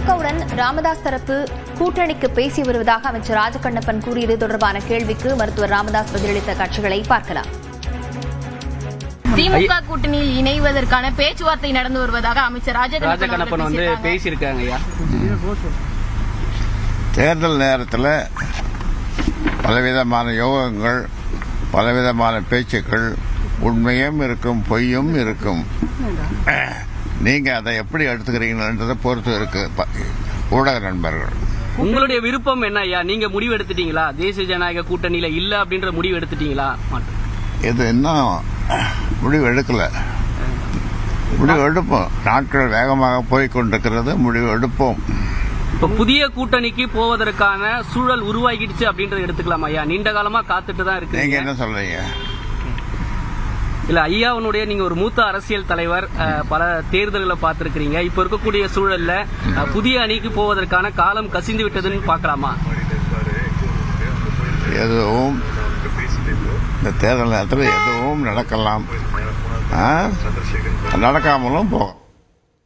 திமுகவுடன் ராமதாஸ் தரப்பு கூட்டணிக்கு பேசி வருவதாக அமைச்சர் ராஜகண்ணப்பன் கூறியது தொடர்பான கேள்விக்கு மருத்துவர் ராமதாஸ் பதிலளித்த காட்சிகளை பார்க்கலாம். திமுக கூட்டணியில் இணைவதற்கான பேச்சுவார்த்தை நடந்து வருவதாக அமைச்சர் ராஜகண்ணப்பன் வந்து பேசியிருக்காங்க. தேர்தல் நேரத்தில் பலவிதமான யோகங்கள், பலவிதமான பேச்சுக்கள், உண்மையும் இருக்கும், பொய்யும் இருக்கும். நீங்க அதை எப்படி எடுத்துக்கிறீங்கன்றதை பொறுத்து இருக்கு ஊடக நண்பர்கள். உங்களுடைய விருப்பம் என்ன ஐயா? நீங்க முடிவு எடுத்துட்டீங்களா? தேசிய ஜனநாயக கூட்டணியில இல்ல அப்படின்ற முடிவு எடுத்துட்டீங்களா? இது இன்னும் முடிவு எடுக்கல. முடிவு எடுப்போம். நாட்கள் வேகமாக போய்கொண்டிருக்கிறது. முடிவு எடுப்போம். இப்ப புதிய கூட்டணிக்கு போவதற்கான சூழல் உருவாகிடுச்சு அப்படின்றத எடுத்துக்கலாம் ஐயா. நீண்ட காலமா காத்துட்டு தான் இருக்கு. நீங்க என்ன சொல்றீங்க? இல்ல ஐயாவுடைய நீங்க ஒரு மூத்த அரசியல் தலைவர், பல தேர்தல்களை பார்த்திருக்கிறீங்க. இப்ப இருக்கக்கூடிய சூழல்ல புதிய அணிக்கு போவதற்கான காலம் கசிந்து விட்டதுன்னு பாக்கலாமா? எதுவும் இந்த தேர்தல் நேரத்தில் எதுவும் நடக்கலாம், நடக்காமலும் போகும்.